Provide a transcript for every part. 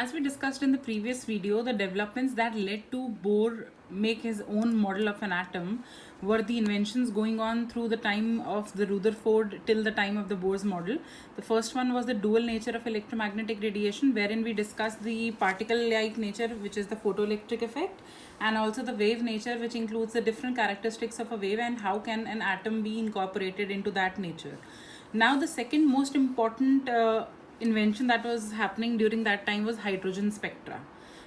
as we discussed in the previous video, the developments that led to Bohr make his own model of an atom were the inventions going on through the time of the Rutherford till the time of the Bohr's model. The first one was the dual nature of electromagnetic radiation, wherein we discussed the particle-like nature, which is the photoelectric effect, and also the wave nature, which includes the different characteristics of a wave and how can an atom be incorporated into that nature. Now the second most important invention that was happening during that time was hydrogen spectra.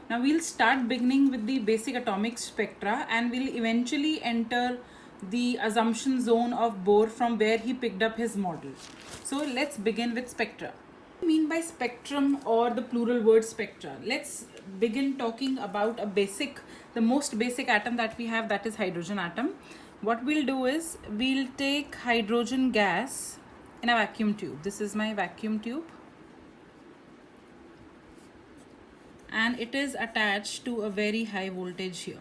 Now we'll start beginning with the basic atomic spectra and we'll eventually enter the assumption zone of Bohr from where he picked up his model. So let's begin with spectra. What do you mean by spectrum or the plural word spectra? Let's begin talking about the most basic atom that we have, that is hydrogen atom. What we'll do is we'll take hydrogen gas in a vacuum tube. This is my vacuum tube. And it is attached to a very high voltage here,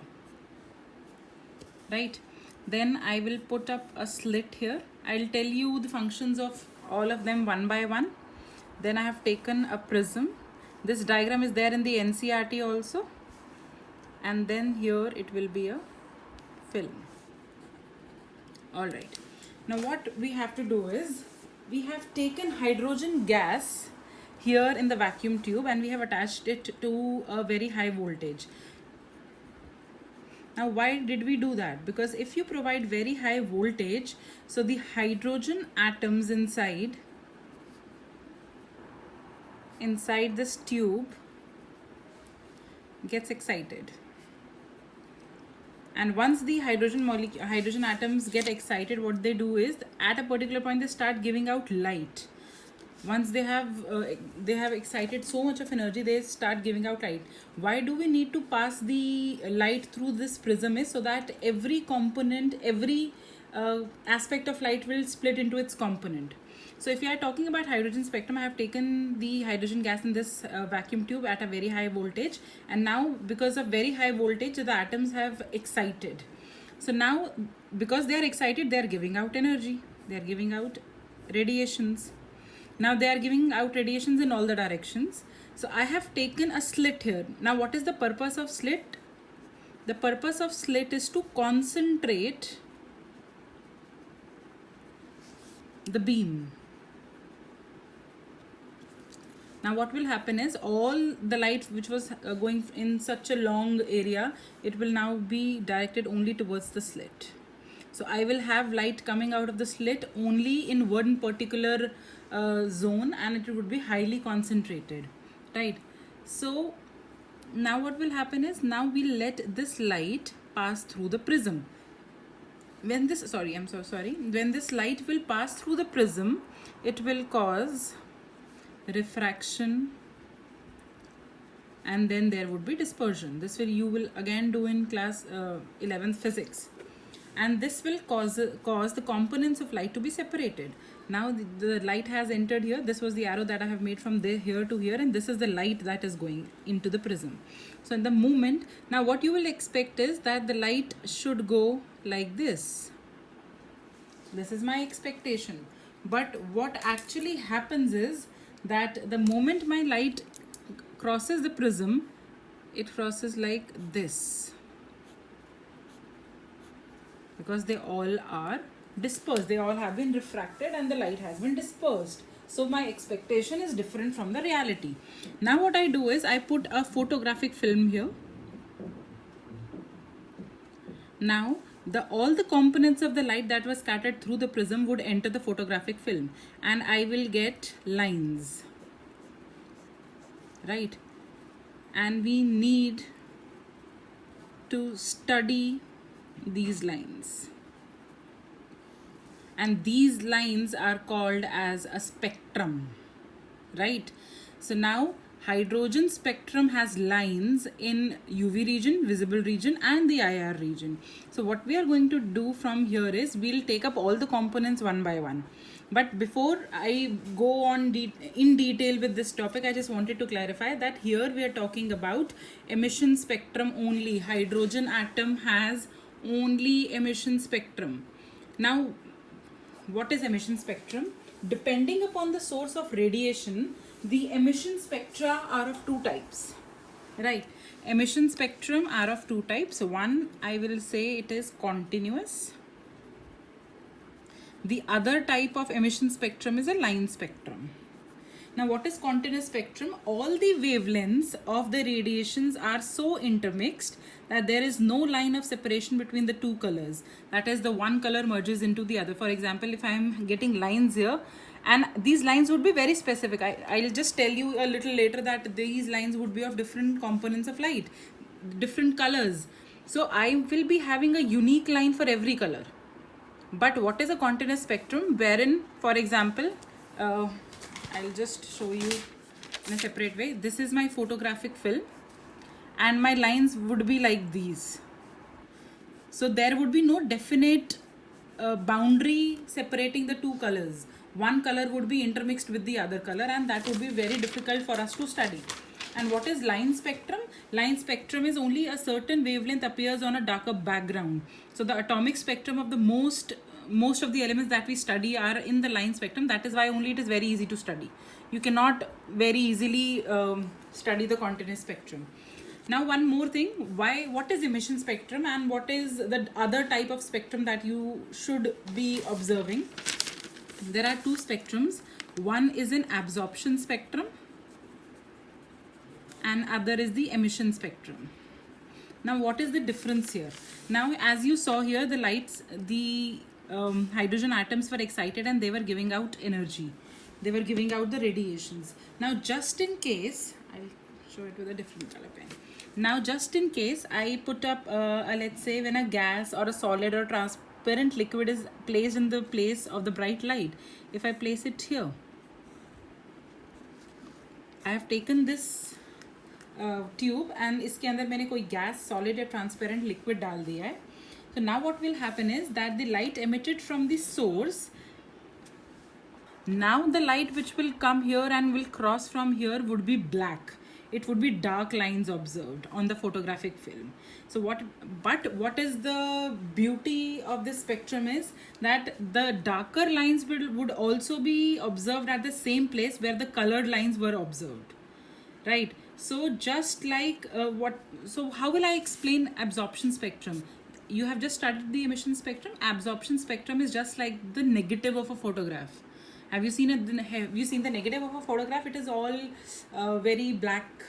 right? Then I will put up a slit here. I'll tell you the functions of all of them one by one. Then I have taken a prism. This diagram is there in the NCERT also. And then here it will be a film. All right. Now what we have to do is we have taken hydrogen gas here in the vacuum tube and we have attached it to a very high voltage. Now why did we do that? Because if you provide very high voltage, so the hydrogen atoms inside this tube gets excited. And once the hydrogen atoms get excited, what they do is at a particular point they start giving out light. Once they have excited so much of energy, they start giving out light. Why do we need to pass the light through this prism? Is so that every component, every aspect of light will split into its component. So if you are talking about hydrogen spectrum, I have taken the hydrogen gas in this vacuum tube at a very high voltage, and now because of very high voltage the atoms have excited. So now because they are excited, they are giving out energy, they are giving out radiations. Now they are giving out radiations in all the directions. So I have taken a slit here. Now what is the purpose of slit? The purpose of slit is to concentrate the beam. Now what will happen is all the light which was going in such a long area, it will now be directed only towards the slit. So I will have light coming out of the slit only in one particular zone, and it would be highly concentrated, right? So now what will happen is now we'll let this light pass through the prism. When this light will pass through the prism, it will cause refraction and then there would be dispersion. This you will again do in class 11th physics. And this will cause the components of light to be separated. Now the light has entered here. This was the arrow that I have made from here to here, and this is the light that is going into the prism. So in the movement, now what you will expect is that the light should go like this. This is my expectation. But what actually happens is that the moment my light crosses the prism, it crosses like this, because they all are dispersed. They all have been refracted and the light has been dispersed. So my expectation is different from the reality. Now what I do is I put a photographic film here. Now all the components of the light that was scattered through the prism would enter the photographic film and I will get lines, right? And we need to study these lines, and these lines are called as a spectrum, right? So now hydrogen spectrum has lines in UV region, visible region, and the IR region. So what we are going to do from here is we'll take up all the components one by one. But before I go on in detail with this topic, I just wanted to clarify that here we are talking about emission spectrum only. Hydrogen atom has only emission spectrum. Now what is emission spectrum? Depending upon the source of radiation, The emission spectra are of two types, right? Emission spectrum are of two types. One, I will say it is continuous. The other type of emission spectrum is a line spectrum. Now, what is continuous spectrum? All the wavelengths of the radiations are so intermixed that there is no line of separation between the two colors. That is, the one color merges into the other. For example, if I am getting lines here, and these lines would be very specific. I'll just tell you a little later that these lines would be of different components of light, different colors. So I will be having a unique line for every color. But what is a continuous spectrum? Wherein, for example, I'll just show you in a separate way. This is my photographic film, and my lines would be like these. So there would be no definite boundary separating the two colors. One color would be intermixed with the other color, and that would be very difficult for us to study. And what is line spectrum? Line spectrum is only a certain wavelength appears on a darker background. So the atomic spectrum of the most of the elements that we study are in the line spectrum. That is why only it is very easy to study. You cannot very easily study the continuous spectrum. Now, one more thing, what is emission spectrum and what is the other type of spectrum that you should be observing? There are two spectrums. One is an absorption spectrum and other is the emission spectrum. Now, what is the difference here? Now, as you saw here, the lights, the hydrogen atoms were excited and they were giving out energy. They were giving out the radiations. Now, just in case, I'll show it with a different color pen. Now, just in case I put up, let's say when a gas or a solid or transparent liquid is placed in the place of the bright light, if I place it here, I have taken this tube and इसके अंदर मैंने कोई gas solid या transparent liquid डाल दिया है. So now what will happen is that the light emitted from the source, now the light which will come here and will cross from here would be black. It would be dark lines observed on the photographic film. So what is the beauty of this spectrum is that the darker lines would also be observed at the same place where the colored lines were observed, right? So just like so how will I explain absorption spectrum? You have just studied the emission spectrum. Absorption spectrum is just like the negative of a photograph. Have you seen it? Have you seen the negative of a photograph? It is all very black,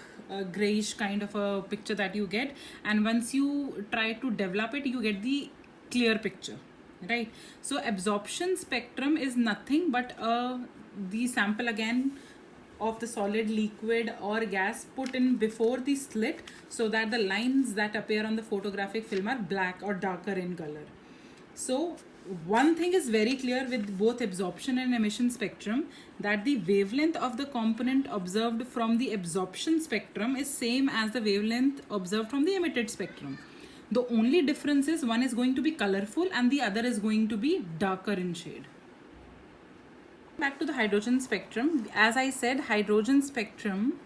grayish kind of a picture that you get. And once you try to develop it, you get the clear picture, right? So absorption spectrum is nothing but the sample again of the solid, liquid or gas put in before the slit so that the lines that appear on the photographic film are black or darker in color. So one thing is very clear with both absorption and emission spectrum, that the wavelength of the component observed from the absorption spectrum is same as the wavelength observed from the emitted spectrum. The only difference is one is going to be colorful and the other is going to be darker in shade. Back to the hydrogen spectrum. As I said, hydrogen spectrum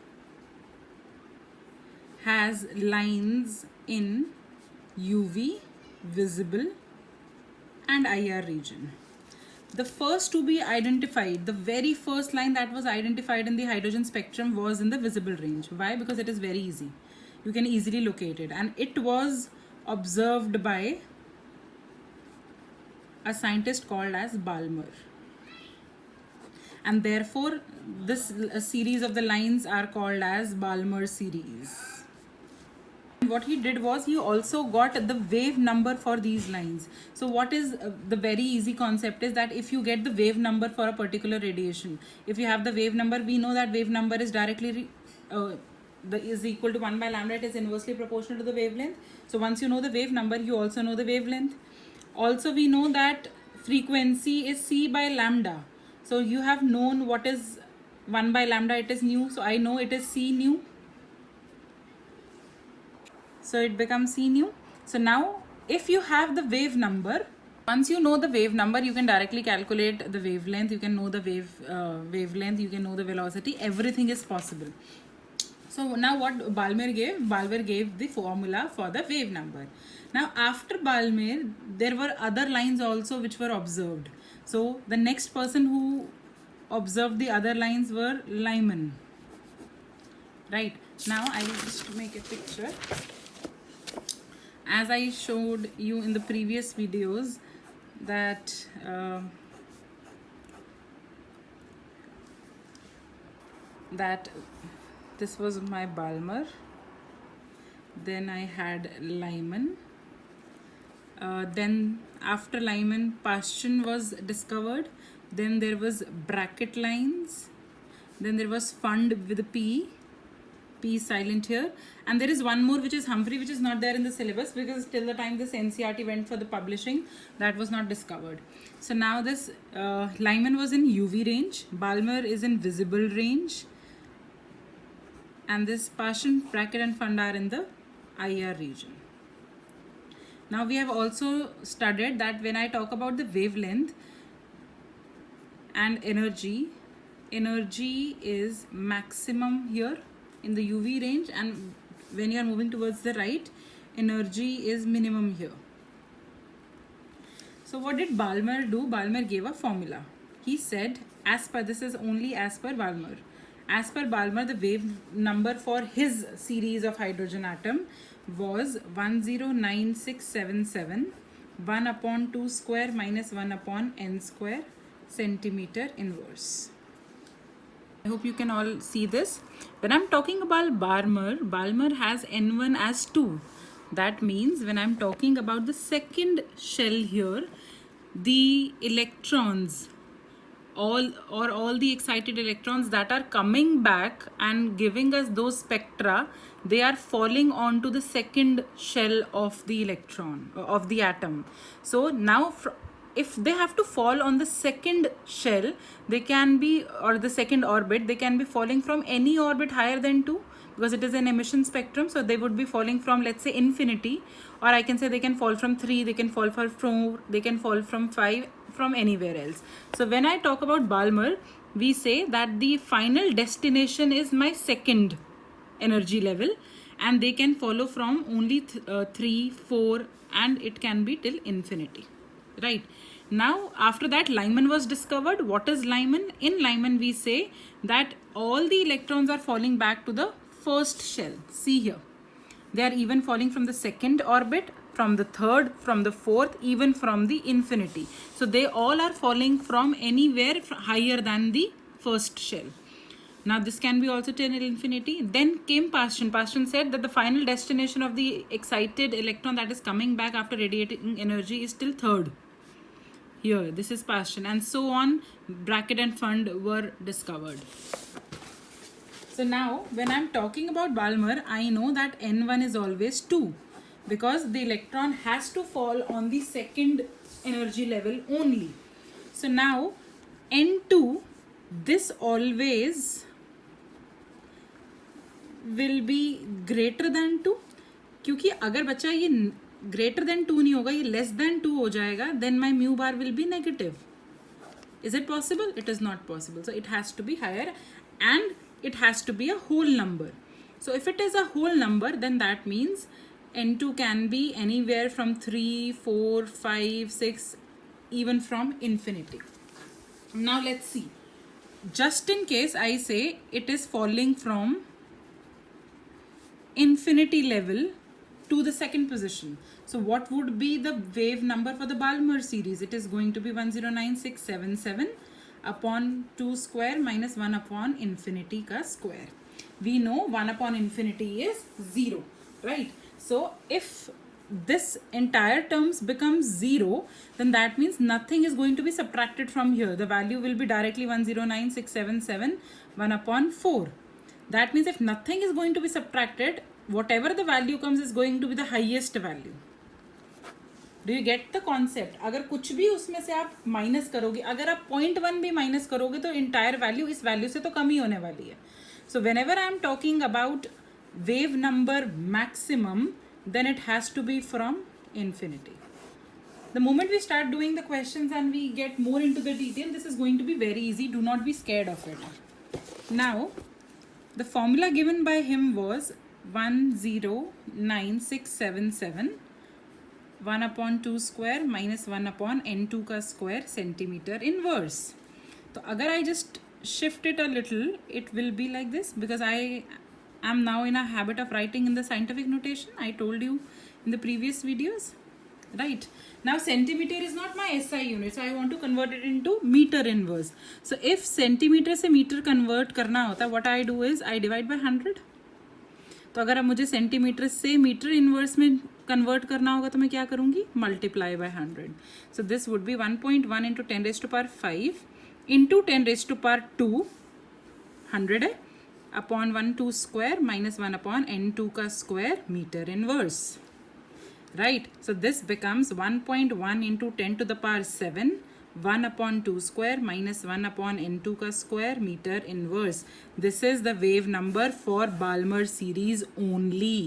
has lines in UV, visible and IR region. The first to be identified, the very first line that was identified in the hydrogen spectrum was in the visible range. Why? Because it is very easy. You can easily locate it, and it was observed by a scientist called as Balmer. And therefore, this series of the lines are called as Balmer series. What he did was he also got the wave number for these lines. So what is the very easy concept is that if you get the wave number for a particular radiation, if you have the wave number, we know that wave number is directly is equal to 1 by lambda. It is inversely proportional to the wavelength. So once you know the wave number, you also know the wavelength. Also, we know that frequency is c by lambda. So you have known what is 1 by lambda, it is nu. So I know it is c nu. So it becomes c nu. So now if you have the wave number, once you know the wave number, you can directly calculate the wavelength. You can know the wavelength, you can know the velocity. Everything is possible. So now what Balmer gave the formula for the wave number. Now after Balmer, there were other lines also which were observed. So the next person who observed the other lines were Lyman. Right, now I will just make a picture. As I showed you in the previous videos that that this was my Balmer, then I had Lyman, then after Lyman Paschen was discovered, then there was bracket lines, then there was Fund with a P silent here, and there is one more which is Humphrey, which is not there in the syllabus because till the time this NCERT went for the publishing, that was not discovered. So now this Lyman was in UV range, Balmer is in visible range, and this Paschen, bracket and Fund are in the IR region. Now we have also studied that when I talk about the wavelength and energy is maximum here in the UV range, and when you are moving towards the right, energy is minimum here. So what did Balmer do? Balmer gave a formula. He said, as per, this is only as per Balmer. As per Balmer, the wave number for his series of hydrogen atom was 109677 1 upon 2 square minus 1 upon n square centimeter inverse. I hope you can all see this. When I'm talking about Balmer has N1 as 2. That means when I'm talking about the second shell here, the electrons, all the excited electrons that are coming back and giving us those spectra, they are falling onto the second shell of the electron, of the atom. So now if they have to fall on the second shell, they can be, or the second orbit, they can be falling from any orbit higher than 2 because it is an emission spectrum. So they would be falling from, let's say, infinity, or I can say they can fall from 3, they can fall from 4, they can fall from 5, from anywhere else. So when I talk about Balmer, we say that the final destination is my second energy level, and they can follow from only 3, 4, and it can be till infinity. Right. Now after that Lyman was discovered. What is Lyman? In Lyman we say that all the electrons are falling back to the first shell. See here, they are even falling from the second orbit, from the third, from the fourth, even from the infinity. So they all are falling from anywhere higher than the first shell. Now this can be also till infinity. Then came Paschen. Paschen said that the final destination of the excited electron that is coming back after radiating energy is till third. Here, this is Paschen, and so on. Bracket and Fund were discovered. So now when I'm talking about Balmer, I know that N1 is always 2 because the electron has to fall on the second energy level only. So now N2, this always will be greater than 2, क्योंकि अगर बच्चा ये greater than 2 नहीं होगा, ये less than 2 हो जाएगा, then my mu bar will be negative. Is it possible? It is not possible. So it has to be higher, and it has to be a whole number. So if it is a whole number, then that means N2 can be anywhere from 3, 4, 5, 6, even from infinity. Now let's see. Just in case I say it is falling from infinity level to the second position. So what would be the wave number for the Balmer series? It is going to be 109677 upon 2 square minus 1 upon infinity ka square. We know 1 upon infinity is 0, right? So if this entire terms becomes 0, then that means nothing is going to be subtracted from here. The value will be directly 109677 1 upon 4. That means if nothing is going to be subtracted, whatever the value comes is going to be the highest value. Do you get the concept? अगर कुछ भी उसमें से आप minus करोगे, अगर आप 0.1 भी माइनस करोगे तो entire value इस value से तो कम ही होने वाली है. So whenever I am talking about wave number maximum, then it has to be from infinity. The moment we start doing the questions and we get more into the detail, this is going to be very easy. Do not be scared of it. Now, the formula given by him was 109677 1 upon 2 square minus 1 upon n2 ka square centimeter inverse. तो अगर I just shift it a little, it will be like this, because I am now in a habit of writing in the scientific notation. I told you in the previous videos, right? Now centimeter is not my SI unit, so I want to convert it into meter inverse. So if centimeter से meter convert करना होता है, what I do is I divide by 100. तो अगर अब मुझे centimetre से metre inverse में कन्वर्ट करना होगा तो मैं क्या करूँगी, multiply by 100. So this would be 1.1 into 10⁵ into 10⁻², 100 है, अपॉन 1/2 स्क्वायर माइनस 1/n2 का square metre inverse, right. So this becomes 1.1 into 10⁻⁷, 1/2 square minus 1/n2 का square meter inverse. This is the wave number for Balmer series only.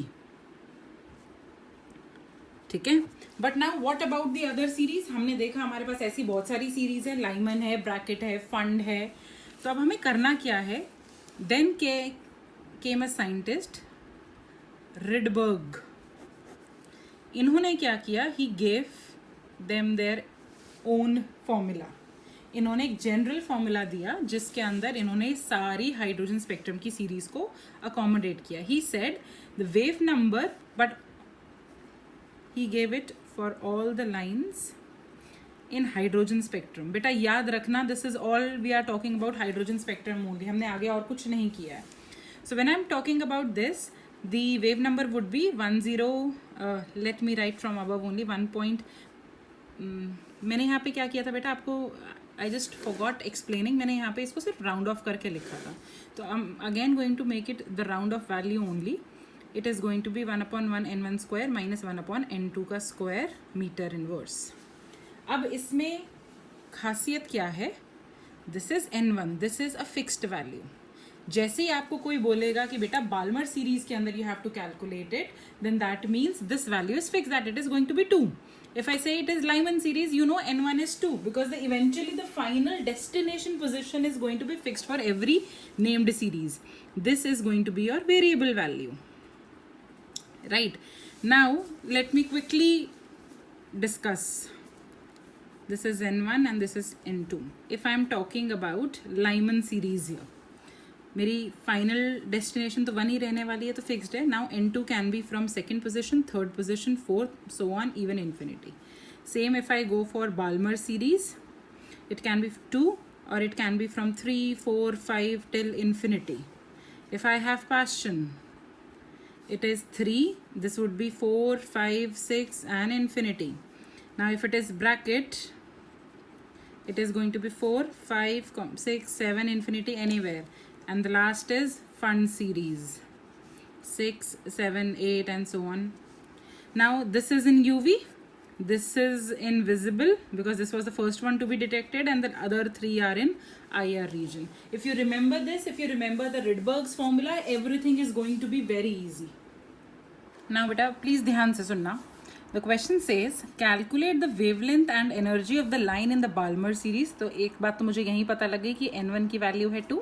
ठीक है. But now what about the other series. हमने देखा हमारे पास ऐसी बहुत सारी सीरीज है, लाइमन है, ब्रैकेट है, फंड है. तो अब हमें करना क्या है. Then came a scientist Rydberg. इन्होंने क्या किया, he gave them their own formula. इन्होंने एक जनरल फॉर्मूला दिया जिसके अंदर इन्होंने सारी हाइड्रोजन स्पेक्ट्रम की सीरीज को अकोमोडेट किया. He said the wave number, but he gave it for all the lines in hydrogen spectrum. बेटा याद रखना, this is all we are talking about hydrogen spectrum only. हमने आगे और कुछ नहीं किया है. So when I am talking about this, the wave number would be 10. Let me write from above only 1. मैंने यहाँ पे क्या किया था बेटा, आपको I just forgot explaining. मैंने यहाँ पे इसको सिर्फ राउंड ऑफ करके लिखा था. तो I'm again going to make it the round of value only. It is going to be 1/1 n1 square minus 1/n2 का स्क्वायर मीटर इनवर्स. अब इसमें खासियत क्या है, this is n1, this is a fixed value. जैसे ही आपको कोई बोलेगा कि बेटा बाल्मर सीरीज के अंदर you have to calculate it, then that means this value is fix, that it is going to be 2. If I say it is Lyman series, you know n1 is 2 because eventually the final destination position is going to be fixed for every named series. This is going to be your variable value. Right. Now let me quickly discuss. This is n1 and this is n2. If I am talking about Lyman series here, मेरी final destination तो 1 ही रहने वाली है, तो fixed है. Now n2 can be from second position, third position, fourth, so on even infinity. Same if I go for Balmer series, it can be 2 और it can be from 3, 4, 5 till infinity. If I have Paschen, it is 3, this would be 4, 5, 6 and infinity. Now if it is bracket, it is going to be 4, 5, 6, 7 infinity anywhere, and the last is fund series 6, 7, 8 and so on. Now this is in UV, this is invisible because this was the first one to be detected and the other 3 are in IR region. If you remember this, if you remember the Rydberg's formula, everything is going to be very easy. Now beta please ध्यान से सुनना. The question says calculate the wavelength and energy of the line in the Balmer series. तो एक बात तो मुझे यहीं पता लग गई कि n1 की वैल्यू है 2,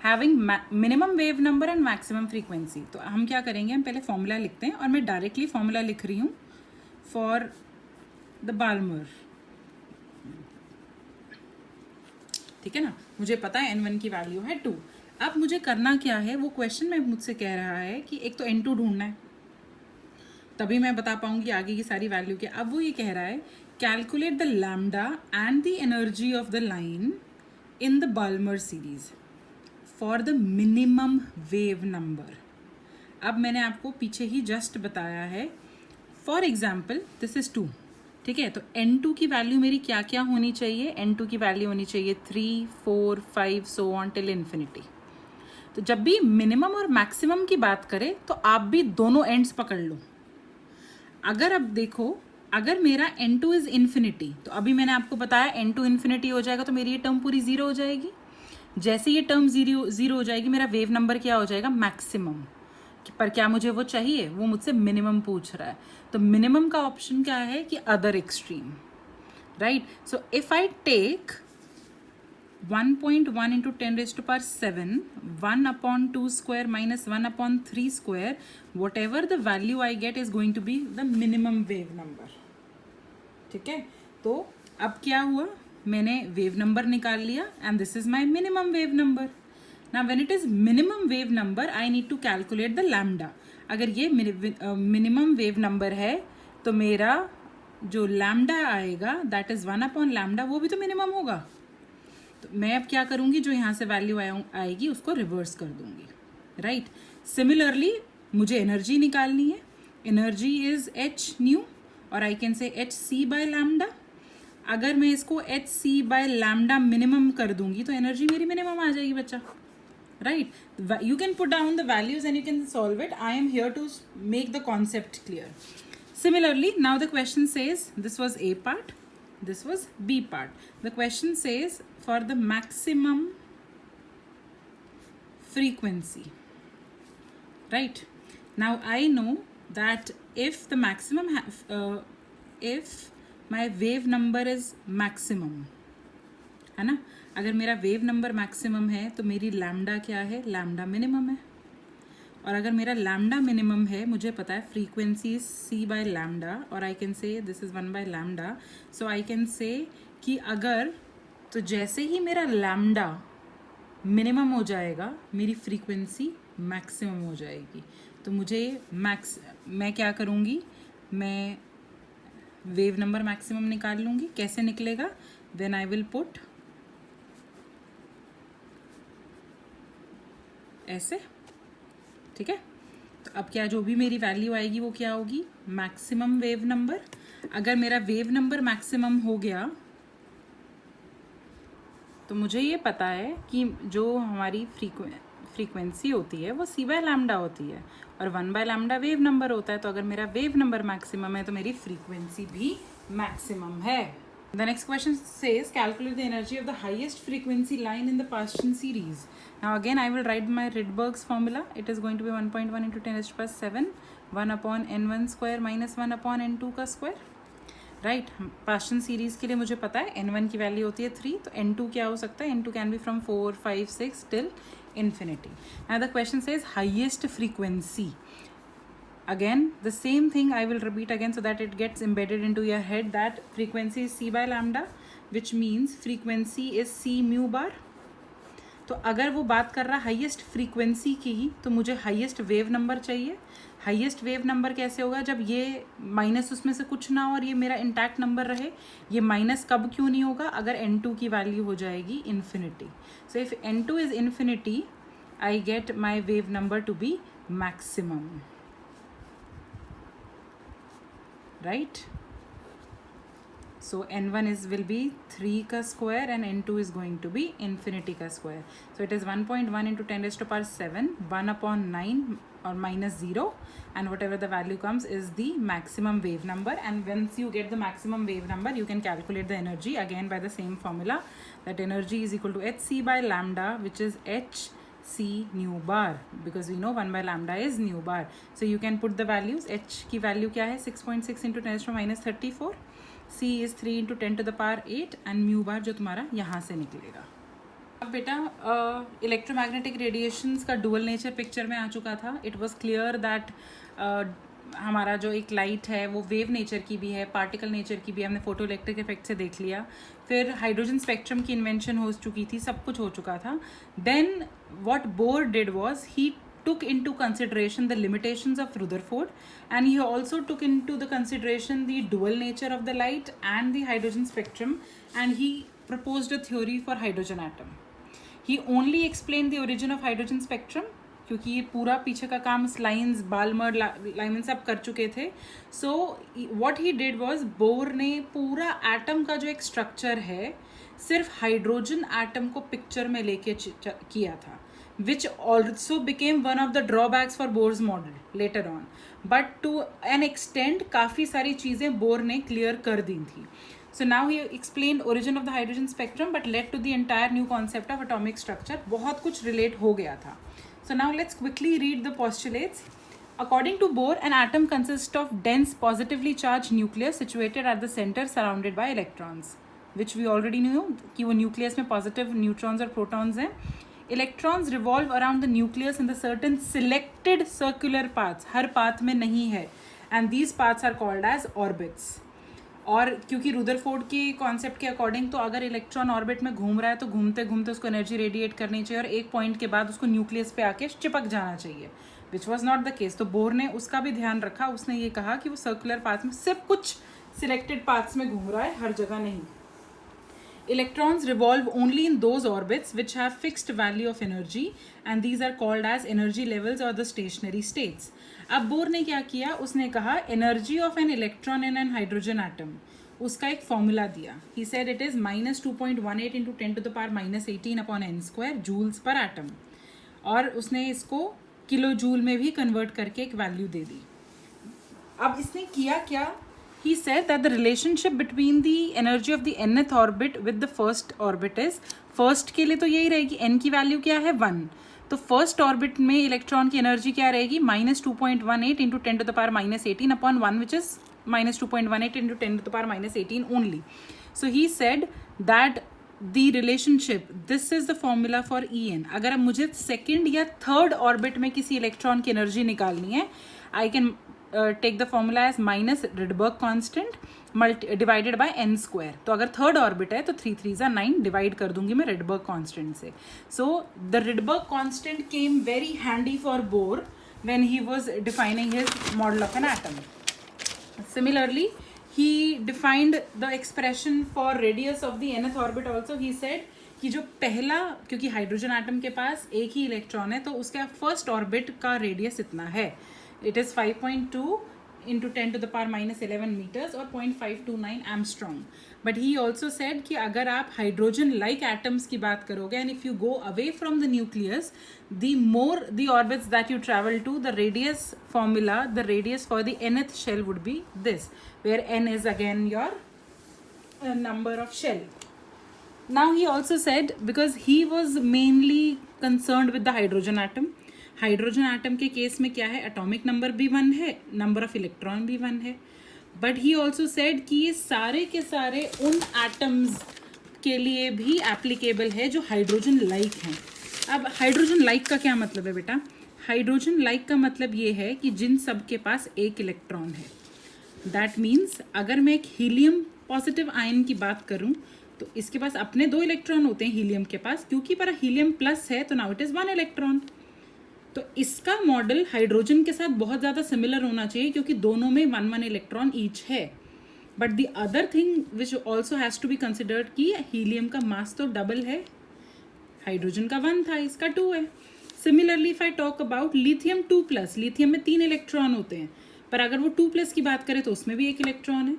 having minimum wave number and maximum frequency. तो हम क्या करेंगे, हम पहले फॉर्मूला लिखते हैं और मैं डायरेक्टली फॉर्मूला लिख रही हूँ फॉर द बाल्मर. ठीक है ना, मुझे पता है n1 की वैल्यू है 2. अब मुझे करना क्या है, वो क्वेश्चन में मुझसे कह रहा है कि एक तो n2 ढूंढना है, तभी मैं बता पाऊंगी आगे की सारी वैल्यू क्या. अब वो ये कह रहा है calculate the lambda and the energy of the line in the Balmer series for the minimum wave number. अब मैंने आपको पीछे ही जस्ट बताया है. फॉर एग्जाम्पल दिस इज 2, ठीक है. तो n2 की वैल्यू मेरी क्या क्या होनी चाहिए, n2 की वैल्यू होनी चाहिए 3, 4, 5 सो ऑन टिल इन्फिनिटी. तो जब भी मिनिमम और मैक्सिमम की बात करें तो आप भी दोनों एंड्स पकड़ लो. अगर अब देखो, अगर मेरा n2 इज इन्फिनिटी, तो अभी मैंने आपको बताया n2 इन्फिनिटी हो जाएगा तो मेरी ये टर्म पूरी 0 हो जाएगी. जैसे ये टर्म 0 हो जाएगी, मेरा वेव नंबर क्या हो जाएगा, मैक्सिमम. पर क्या मुझे वो चाहिए, वो मुझसे मिनिमम पूछ रहा है. तो मिनिमम का ऑप्शन क्या है कि other extreme, right. So if I take 1.1 into 10⁻⁷, 1/2 square minus 1/3 square, whatever the value I get is going to be the minimum wave number. ठीक है. तो अब क्या हुआ, मैंने वेव नंबर निकाल लिया and this is my minimum wave number. Now when it is minimum wave number I need to calculate the lambda. अगर ये मिनिमम वेव नंबर है तो मेरा जो लैम्डा आएगा दैट इज 1/λ, वो भी तो मिनिमम होगा. तो मैं अब क्या करूँगी, जो यहाँ से वैल्यू आएगी उसको रिवर्स कर दूँगी. राइट. सिमिलरली मुझे एनर्जी निकालनी है. एनर्जी इज एच न्यू और I can say H C by lambda. अगर मैं इसको H C by lambda minimum कर दूंगी तो एनर्जी मेरी मिनिमम आ जाएगी बच्चा. Right. You can put down the values and you can solve it. I am here to make the concept clear. Similarly, now the question says, this was A part, this was B part. The question says for the maximum frequency. Right. Now I know that if the maximum, if my wave number is maximum, है ना, अगर मेरा wave number maximum है तो मेरी lambda क्या है, lambda minimum है. और अगर मेरा लैम्डा मिनिमम है, मुझे पता है फ्रीक्वेंसी सी बाय लैम्डा और I can say this is 1/λ. So I can say कि अगर, तो जैसे ही मेरा लैम्डा मिनिमम हो जाएगा मेरी फ्रीक्वेंसी मैक्सिमम हो जाएगी. तो मुझे मैं क्या करूँगी, मैं वेव नंबर मैक्सिमम निकाल लूँगी. कैसे निकलेगा, देन आई विल पुट ऐसे. ठीक है. तो अब क्या, जो भी मेरी वैल्यू आएगी वो क्या होगी, मैक्सिमम वेव नंबर. अगर मेरा वेव नंबर मैक्सिमम हो गया तो मुझे ये पता है कि जो हमारी फ्रीक्वेंसी होती है वो सी बाय लैम्डा होती है और 1/λ वेव नंबर होता है. तो अगर मेरा वेव नंबर मैक्सिमम है तो मेरी फ्रीक्वेंसी भी मैक्सिमम है. The next question says calculate the energy of the highest frequency line in the Paschen series. Now again I will write my Rydberg's formula. It is going to be 1.1 into 10 raised to power 7 1 upon n1 square minus 1 upon n2 का square. Right. Paschen series के लिए मुझे पता है n1 की value होती है 3, तो n2 क्या हो सकता है, n2 can be from 4 5 6 till infinity. Now the question says highest frequency. Again the same thing I will repeat again so that it gets embedded into your head that frequency is c by lambda, which means frequency is c mu bar. तो अगर वो बात कर रहा highest frequency की तो मुझे highest wave number चाहिए. हाईएस्ट वेव नंबर कैसे होगा, जब ये माइनस उसमें से कुछ ना हो और ये मेरा इंटैक्ट नंबर रहे. ये माइनस कब क्यों नहीं होगा, अगर n2 की वैल्यू हो जाएगी infinity. So if n2 is infinity I get my wave number to be maximum. Right. So n1 will be 3 का square and n2 is going to be infinity का square. So it is 1.1 into 10 raised to power 7 1 upon 9 or minus 0 and whatever the value comes is the maximum wave number. And once you get the maximum wave number you can calculate the energy again by the same formula, that energy is equal to hc by lambda, which is h c nu bar, because we know 1/λ is nu bar. So you can put the values. h की value क्या है, 6.6 into 10 to minus 34. c is 3 into 10 to the power 8 and mu bar जो तुम्हारा यहाँ से निकलेगा. अब बेटा इलेक्ट्रोमैग्नेटिक रेडिएशंस का डुअल नेचर पिक्चर में आ चुका था. इट वॉज क्लियर दैट हमारा जो एक लाइट है वो वेव नेचर की भी है, पार्टिकल नेचर की भी. हमने फोटो इलेक्ट्रिक इफेक्ट से देख लिया. फिर हाइड्रोजन स्पेक्ट्रम की इन्वेंशन हो चुकी थी, सब कुछ हो चुका था. Then what Bohr did was he took into consideration the limitations of Rutherford, and he also took into the consideration the dual nature of the light and the hydrogen spectrum, and he proposed a theory for hydrogen atom. He only explained the origin of hydrogen spectrum क्योंकि ये पूरा पीछे का काम lines Balmer Lyman सब कर चुके थे. So what he did was, bore ने पूरा एटम का जो एक स्ट्रक्चर है सिर्फ हाइड्रोजन एटम को पिक्चर में लेके किया था, which also became one of the drawbacks for Bohr's model later on. But to an extent काफ़ी सारी चीज़ें बोर ने क्लियर कर दी थी. So now he explained origin of the hydrogen spectrum but led to the entire new concept of atomic structure. बहुत कुछ relate हो गया था. So now let's quickly read the postulates. According to Bohr, an atom consists of dense positively charged nucleus situated at the center surrounded by electrons, which we already knew कि वो nucleus में positive neutrons और protons हैं. Electrons revolve around the nucleus in the certain selected circular paths. Her path में नहीं है. And these paths are called as orbits. और क्योंकि रुदरफोर्ड के कॉन्सेप्ट के अकॉर्डिंग तो अगर इलेक्ट्रॉन ऑर्बिट में घूम रहा है तो घूमते घूमते उसको एनर्जी रेडिएट करनी चाहिए और एक पॉइंट के बाद उसको न्यूक्लियस पे आके चिपक जाना चाहिए, which was not the case. तो बोर ने उसका भी ध्यान रखा. उसने ये कहा कि वो सर्कुलर पाथ में सिर्फ कुछ सिलेक्टेड पाथ्स में घूम रहा है, हर जगह नहीं. Electrons revolve only in those orbits which have fixed value of energy and these are called as energy levels or the stationary states. अब बोर ने क्या किया, उसने कहा energy of an electron in an hydrogen atom, उसका एक formula दिया. He said it is -2.18 into 10 to the power -18 upon n square joules per atom. और उसने इसको किलो जूल में भी कन्वर्ट करके एक वैल्यू दे दी. अब इसने किया क्या, he said that the relationship between the energy of the nth orbit with the first orbit is, first के लिए तो यही रहेगी, n की वैल्यू क्या है 1, तो फर्स्ट ऑर्बिट में इलेक्ट्रॉन की एनर्जी क्या रहेगी -2.18 into 10 to the power -18 upon 1 which is -2.18 into 10 to the power -18 only. So he said that the relationship, this is the formula for En. अगर अब मुझे सेकेंड या थर्ड ऑर्बिट में किसी इलेक्ट्रॉन की एनर्जी निकालनी है, I can take the formula as minus Rydberg constant divided by n square. तो अगर थर्ड ऑर्बिट है तो 3 3 9 डिवाइड कर दूंगी मैं रिडबर्ग कांस्टेंट से. So the Rydberg constant came very handy for bore when he was defining his model of an atom. Similarly, he defined the expression for radius of the nth orbit also. He said कि जो पहला, क्योंकि hydrogen atom के पास एक ही electron है तो उसका first orbit का रेडियस इतना है, it is 5.2 into 10 to the power -11 meters और 0.529 Armstrong. But he also said कि अगर आप हाइड्रोजन लाइक एटम्स की बात करोगे and if you go away from the nucleus, the more the orbits that you travel to, the radius formula, the radius for the nth shell would be this, where n is again your number of shell. Now he also said, because he was mainly concerned with the hydrogen atom, hydrogen atom के case में क्या है, atomic number भी 1 है, number of electron भी 1 है. But he also said कि ये सारे के सारे उन एटम्स के लिए भी एप्लीकेबल है जो हाइड्रोजन लाइक हैं. अब हाइड्रोजन लाइक का क्या मतलब है बेटा, हाइड्रोजन लाइक का मतलब ये है कि जिन सब के पास एक इलेक्ट्रॉन है. दैट मीन्स अगर मैं एक हीलियम पॉजिटिव आयन की बात करूं तो इसके पास अपने 2 इलेक्ट्रॉन होते हैं हीलियम के पास, क्योंकि पर हीलियम प्लस है तो नाउ इट इज़ 1 इलेक्ट्रॉन. तो इसका मॉडल हाइड्रोजन के साथ बहुत ज़्यादा सिमिलर होना चाहिए क्योंकि दोनों में 1 इलेक्ट्रॉन ईच है. But the other thing which also has to be considered कि हीलियम का मास तो डबल है, हाइड्रोजन का 1 था, इसका 2 है. Similarly if I talk about lithium 2+, lithium में 3 इलेक्ट्रॉन होते हैं, पर अगर वो 2+ की बात करें तो उसमें भी 1 इलेक्ट्रॉन है.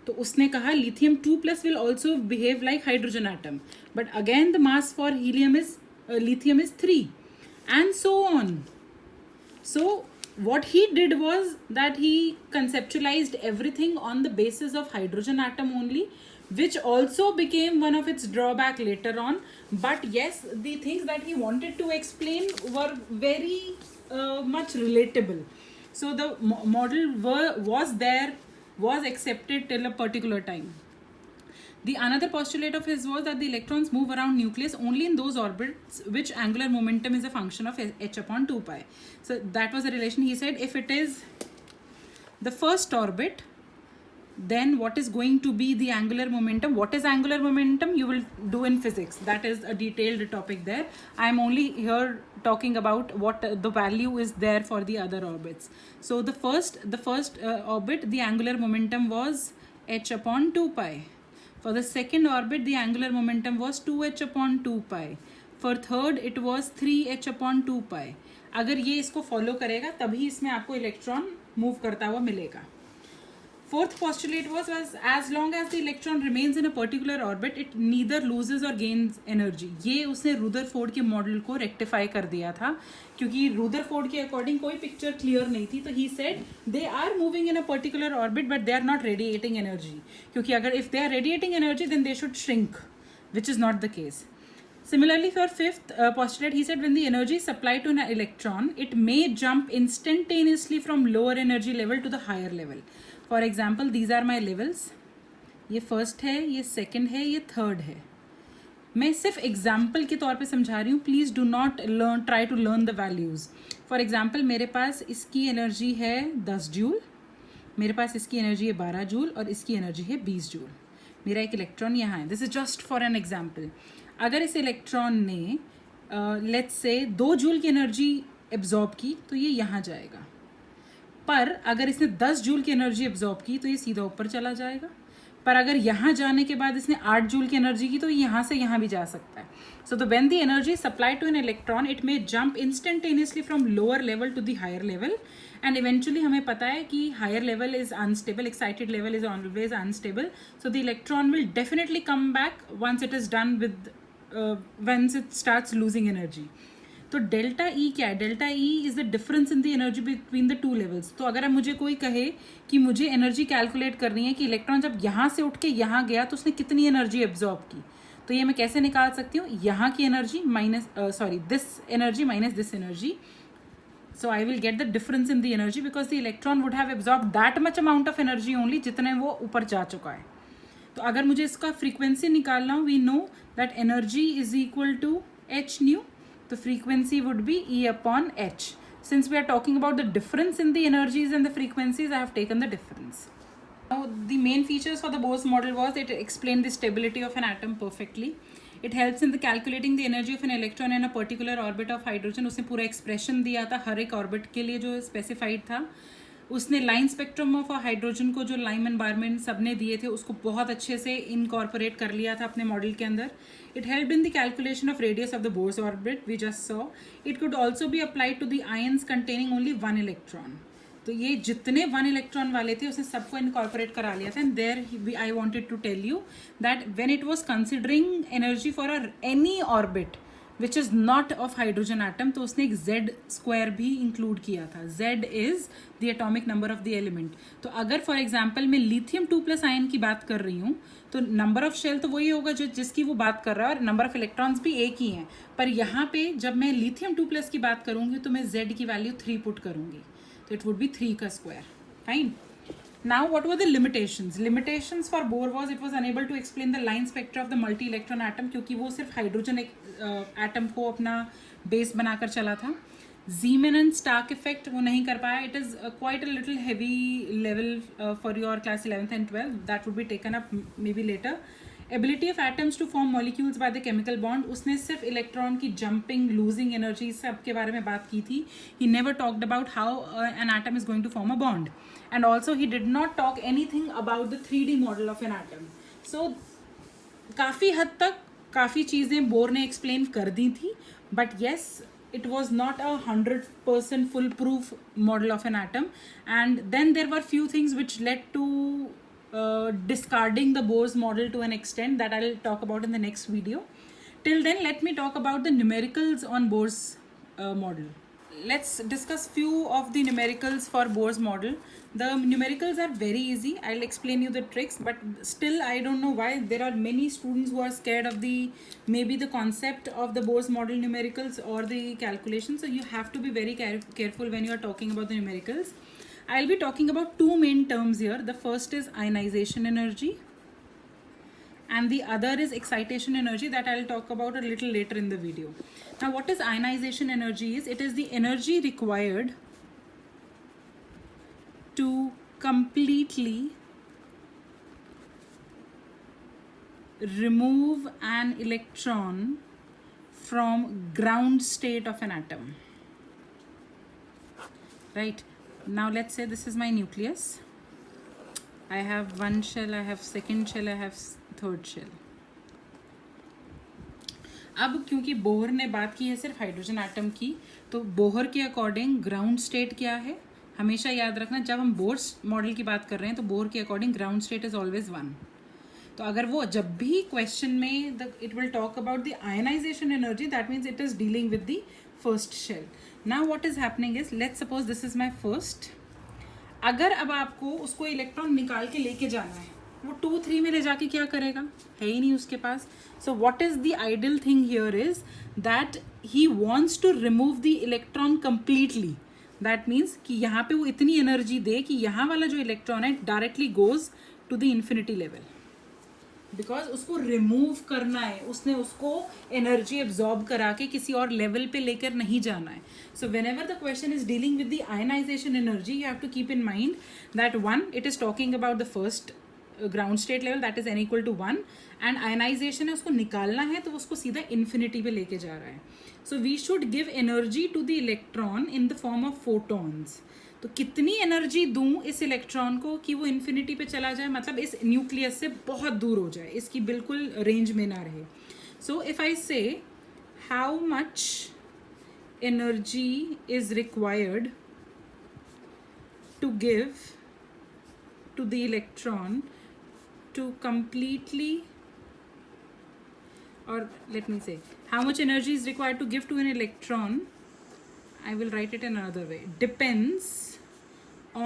तो उसने कहा lithium 2+ will also behave like hydrogen atom, but again the mass for helium is lithium is 3 and so on. So what he did was that he conceptualized everything on the basis of hydrogen atom only, which also became one of its drawback later on. But yes, the things that he wanted to explain were very much relatable. So the model was accepted till a particular time. The another postulate of his was that the electrons move around nucleus only in those orbits which angular momentum is a function of h upon 2 pi. So that was the relation. He said if it is the first orbit, then what is going to be the angular momentum? What is angular momentum? You will do in physics. That is a detailed topic there. I am only here talking about what the value is there for the other orbits. So the first orbit, the angular momentum was h upon 2 pi. For the second orbit, the angular momentum was 2h upon 2 pi. For third, it was 3h upon 2 pi. अगर ये इसको follow करेगा तभी इसमें आपको electron move करता हुआ मिलेगा. Fourth postulate was as long as the electron remains in a particular orbit, it neither loses or gains energy. ये उसने रुदरफोर्ड के मॉडल को रेक्टिफाई कर दिया था क्योंकि रुदरफोर्ड के अकॉर्डिंग कोई पिक्चर क्लियर नहीं थी. तो he said they are moving in a particular orbit but they are not radiating energy, क्योंकि अगर if they are radiating energy then they should shrink, which is not the case. Similarly, for fifth postulate, he said when the energy is supplied to an electron, it may jump instantaneously from lower energy level to the higher level. For example, these are my levels. ये first है, ये second है, ये third है. मैं सिर्फ example के तौर पे समझा रही हूँ. Please do not try to learn the values. For example मेरे पास इसकी एनर्जी है 10 जूल, मेरे पास इसकी एनर्जी है 12 जूल और इसकी एनर्जी है 20 जूल। मेरा एक इलेक्ट्रॉन यहाँ है। This is just for an example. अगर इस इलेक्ट्रॉन ने लेट्स से 2 जूल की एनर्जी एब्जॉर्ब की तो ये यहाँ जाएगा, पर अगर इसने 10 जूल की एनर्जी एब्जॉर्ब की तो ये सीधा ऊपर चला जाएगा। पर अगर यहाँ जाने के बाद इसने 8 जूल की एनर्जी की तो यहाँ से यहाँ भी जा सकता है। So the when the energy supplied to an electron it may jump instantaneously from lower level to the higher level, and eventually हमें पता है कि higher level is unstable, excited level is always unstable, so the electron will definitely come back once it is done with once it starts losing energy. तो delta E क्या है? Delta E is the difference in the energy between the two levels. तो अगर मुझे कोई कहे कि मुझे एनर्जी कैलकुलेट करनी है कि इलेक्ट्रॉन जब यहाँ से उठ के यहाँ गया तो उसने कितनी एनर्जी एब्जॉर्ब की, तो ये मैं कैसे निकाल सकती हूँ? यहाँ की energy minus this energy minus this energy, so I will get the difference in the energy because the electron would have absorbed that much amount of energy only जितने वो ऊपर जा चुका है। तो अगर मुझे इसका फ्रीक्वेंसी निकालना हो, we know that energy is equal to h nu, तो frequency would be E upon h. Since we are talking about the difference in the energies and the frequencies, I have taken the difference. Now the main features for the Bohr's model was it explained the stability of an atom perfectly. It helps in the calculating the energy of an electron in a particular orbit of hydrogen. उसने पूरा expression दिया था हर एक orbit के लिए जो specified था। उसने लाइन स्पेक्ट्रम ऑफ हाइड्रोजन को जो लाइमन बार्मन सब ने दिए थे उसको बहुत अच्छे से इनकॉर्पोरेट कर लिया था अपने मॉडल के अंदर। It help in the calculation of radius of the Bohr's orbit we just saw. It could also be applied to the ions containing only 1 electron. तो ये जितने 1 इलेक्ट्रॉन वाले थे उसने सबको इनकॉर्पोरेट करा लिया था। And there I wanted to tell you that when it was considering energy for any orbit which is not of hydrogen atom, तो उसने एक जेड स्क्वायर भी इंक्लूड किया था। Z is the atomic number of the element. तो अगर for example मैं lithium 2+ ion की बात कर रही हूँ तो नंबर ऑफ शेल तो वही होगा जो जिसकी वो बात कर रहा है और नंबर ऑफ इलेक्ट्रॉन्स भी एक ही हैं। पर यहाँ पे जब मैं लिथियम 2+ की बात करूँगी तो मैं जेड की वैल्यू 3 पुट करूँगी, तो it would be 3 का square. Fine. Now what were the limitations? Limitations for Bohr was it was unable to explain the line spectra of the multi-electron atom, क्योंकि वो सिर्फ हाइड्रोजन एटम को अपना base बनाकर चला था। Zeeman and Stark effect वो नहीं कर पाया। It is quite a little heavy level for your class 11th and 12th. That would be taken up maybe later. Ability of atoms to form molecules by the chemical bond, उसने सिर्फ electron की jumping losing energy सब के बारे में बात की थी। He never talked about how an atom is going to form a bond, and also he did not talk anything about the 3D model of an atom. So काफ़ी हद तक काफ़ी चीज़ें बोर ने एक्सप्लेन कर दी थी, but yes, it was not a 100% foolproof model of an atom. And then there were few things which led to discarding the Bohr's model to an extent that I'll talk about in the next video. Till then, let me talk about the numericals on Bohr's model. Let's discuss few of the numericals for Bohr's model. The numericals are very easy. I'll explain you the tricks, but still I don't know why there are many students who are scared of maybe the concept of the Bohr's model numericals or the calculations. So you have to be very careful when you are talking about the numericals. I'll be talking about 2 main terms here. The first is ionization energy and the other is excitation energy, that I'll talk about a little later in the video. Now what is ionization energy is, it is the energy required to completely remove an electron from ground state of an atom. Right? Now let's say this is my nucleus. I have 1 shell, I have 2nd shell, I have 3rd shell. अब क्योंकि Bohr ने बात की है सिर्फ hydrogen atom की, तो Bohr के अकॉर्डिंग ग्राउंड स्टेट क्या है हमेशा याद रखना। जब हम बोर्स मॉडल की बात कर रहे हैं तो बोहर के according ground state is always 1। तो अगर वो जब भी क्वेश्चन में it will talk about the ionization energy, that means it is dealing with the first shell. Now what is happening is, let's suppose this is my first. अगर अब आपको उसको इलेक्ट्रॉन निकाल के लेके जाना है, वो 2 3 में ले जाके क्या करेगा, है ही नहीं उसके पास। So what is the ideal thing here is that he wants to remove the electron completely. That means कि यहाँ पे वो इतनी एनर्जी दे कि यहाँ वाला जो इलेक्ट्रॉन है directly goes to the infinity level. Because उसको रिमूव करना है, उसने उसको एनर्जी एब्जॉर्ब करा के किसी और लेवल पे लेकर नहीं जाना है. So whenever the question is dealing with the ionization energy, you have to keep in mind that one, it is talking about the first ground state level, that is n equal to 1, and ionization है उसको निकालना है तो उसको सीधा infinity पे लेके जा रहा है. So we should give energy to the electron in the form of photons. तो कितनी एनर्जी दूं इस इलेक्ट्रॉन को कि वो इन्फिनिटी पे चला जाए, मतलब इस न्यूक्लियस से बहुत दूर हो जाए, इसकी बिल्कुल रेंज में ना रहे. सो if I say how much energy is required to give to the electron to completely, or let me say how much energy is required to give to an electron, I will write it in another way, depends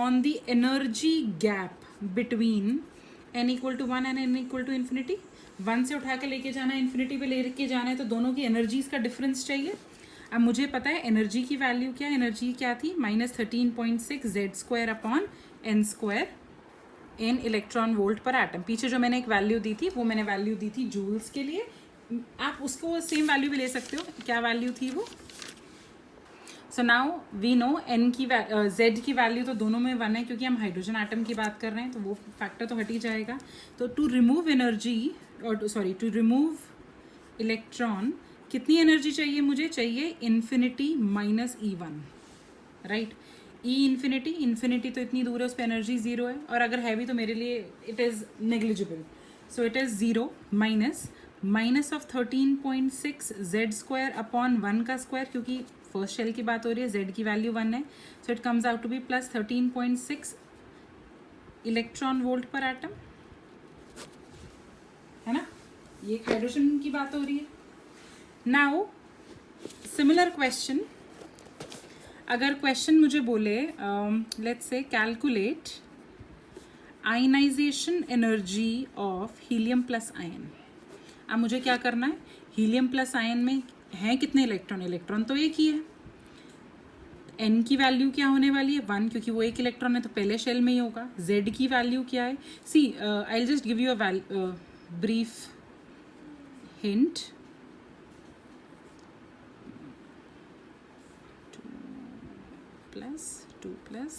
on the energy gap between n equal to 1 and n equal to infinity. 1 से उठा के लेके जाना है, infinity पे लेके जाना है, तो दोनों की एनर्जीज का डिफरेंस चाहिए. अब मुझे पता है एनर्जी की वैल्यू क्या, एनर्जी क्या थी, -13.6 z² अपॉन n² इन इलेक्ट्रॉन वोल्ट पर एटम. पीछे जो मैंने एक वैल्यू दी थी वो मैंने वैल्यू दी थी जूल्स के लिए, आप उसको सेम वैल्यू भी ले सकते हो. क्या वैल्यू थी वो? So now we know n की जेड की वैल्यू तो दोनों में 1 है, क्योंकि हम हाइड्रोजन एटम की बात कर रहे हैं, तो वो फैक्टर तो हट ही जाएगा. तो टू रिमूव एनर्जी, और सॉरी टू रिमूव इलेक्ट्रॉन, कितनी एनर्जी चाहिए मुझे? चाहिए इन्फिनिटी माइनस E1, राइट. ई इन्फिनिटी, इन्फिनिटी तो इतनी दूर है, उस पर एनर्जी 0 है, और अगर है भी तो मेरे लिए it is negligible. So it is 0 minus of 13.6 z² upon 1 का स्क्वायर, क्योंकि फर्स्ट शेल की बात हो रही है, z की वैल्यू 1 है. So it comes out to be plus 13.6 electron volt per atom, है ना. ये हाइड्रोजन की बात हो रही है. नाउ सिमिलर क्वेश्चन, अगर क्वेश्चन मुझे बोले let's say calculate ionization energy of helium plus ion. अब मुझे क्या करना है, हीलियम प्लस आयन में हैं कितने इलेक्ट्रॉन? इलेक्ट्रॉन तो एक ही है. n की वैल्यू क्या होने वाली है? 1, क्योंकि वो एक इलेक्ट्रॉन है तो पहले शेल में ही होगा. z की वैल्यू क्या है? See I will just give you a brief hint. Plus 2 plus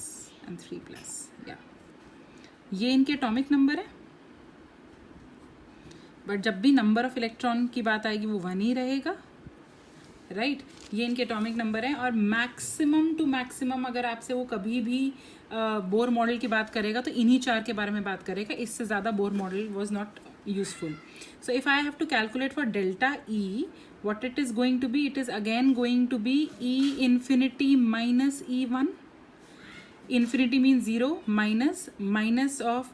and 3 plus, या ये इनके एटॉमिक नंबर है. बट जब भी नंबर ऑफ इलेक्ट्रॉन की बात आएगी वो 1 ही रहेगा, राइट. ये इनके एटॉमिक नंबर हैं. और मैक्सिमम टू मैक्सिमम अगर आपसे वो कभी भी बोर मॉडल की बात करेगा तो इन्हीं 4 के बारे में बात करेगा, इससे ज़्यादा Bohr model was not useful. So if I have to calculate for delta E, what it is going to be, it is again going to be E infinity minus E1. Infinity means 0, minus of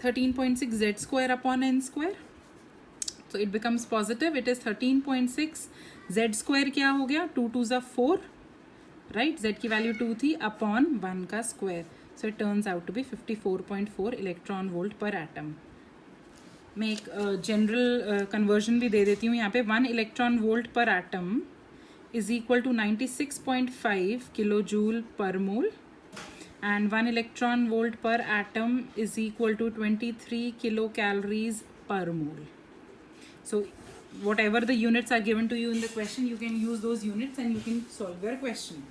13.6 z² upon n². So it becomes positive. It is 13.6 z² क्या हो गया, 2 2s are 4, right. z की value 2 थी, upon 1 का square. So it turns out to be 54.4 electron volt per atom. मैं एक general conversion भी दे देती हूँ यहाँ पे. 1 electron volt per atom is equal to 96.5 kilo joule per mole, and 1 electron volt per atom is equal to 23 kilo calories per mole. So whatever the units are given to you in the question, you can use those units and you can solve your question.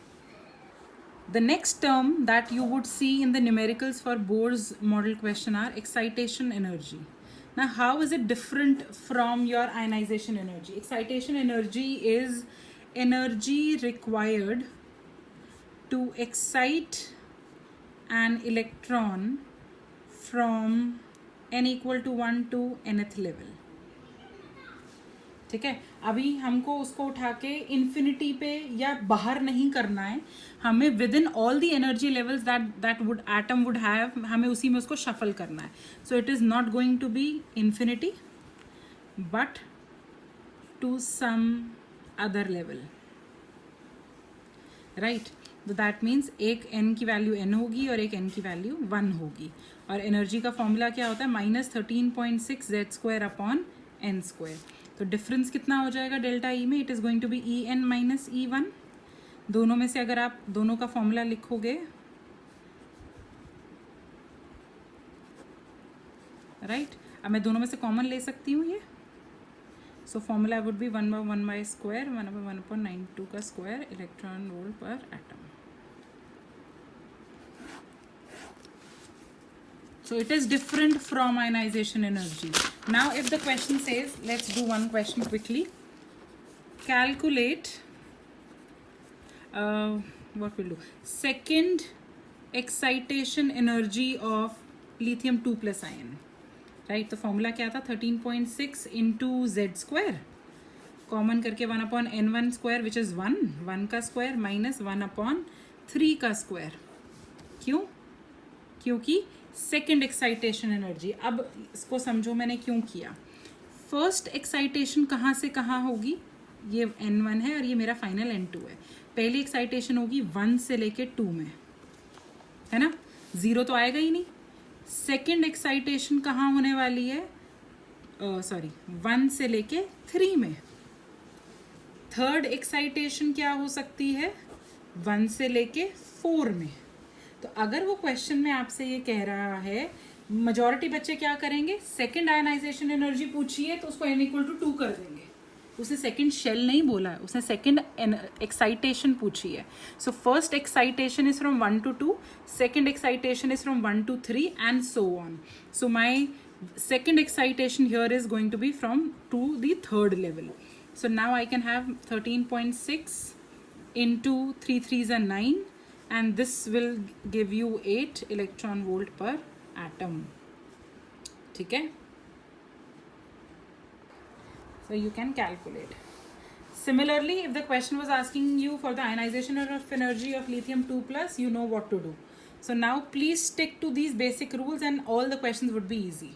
The next term that you would see in the numericals for Bohr's model question are excitation energy. Now, how is it different from your ionization energy? Excitation energy is energy required to excite an electron from n equal to 1 to nth level. ठीक है. अभी हमको उसको उठा के infinity पे या बाहर नहीं करना है, हमें within all the energy levels that would atom would have, हमें उसी में उसको शफल करना है. So it is not going to be infinity but to some other level, right. तो दैट मीन्स एक n की वैल्यू n होगी और एक n की वैल्यू 1 होगी. और एनर्जी का फॉर्मूला क्या होता है? -13.6 z² अपॉन n². तो डिफरेंस कितना हो जाएगा डेल्टा ई में? It is going to be En minus E1. दोनों में से अगर आप दोनों का फॉर्मूला लिखोगे, राइट, अब मैं दोनों में से कॉमन ले सकती हूँ ये. So formula would be 1/1 square 1/1/92 का square electron volt per atom. So it is different from ionization energy. Now if the question says, let's do one question quickly. Calculate what we'll do, second excitation energy of lithium 2+ ion. Right, तो formula क्या था, 13.6 into Z square, common करके 1/n1 square which is 1 का square minus 1/3 का square. क्यों? क्योंकि second excitation energy. अब इसको समझो मैंने क्यों किया. फर्स्ट एक्साइटेशन कहाँ से कहाँ होगी, ये n1 है और ये मेरा फाइनल n2 है. पहली एक्साइटेशन होगी 1 से लेके 2 में, है ना, 0 तो आएगा ही नहीं. सेकेंड एक्साइटेशन कहाँ होने वाली है, 1 से लेके 3 में. थर्ड एक्साइटेशन क्या हो सकती है, 1 से लेके 4 में. तो अगर वो क्वेश्चन में आपसे ये कह रहा है, मेजॉरिटी बच्चे क्या करेंगे, सेकेंड आयनाइजेशन एनर्जी पूछिए तो उसको n=2 कर देंगे. उसने सेकेंड शेल नहीं बोला है, उसने सेकेंड एक्साइटेशन पूछी है. So first excitation is from 1 to 2, second excitation is from 1 to 3 and so on. So my second excitation here is going to be from to the third level. So now I can have 13.6 into 3 3s are 9 and this will give you 8 electron volt per atom. ठीक है, so you can calculate. Similarly, if the question was asking you for the ionization of energy of lithium 2+, you know what to do. So now please stick to these basic rules and all the questions would be easy.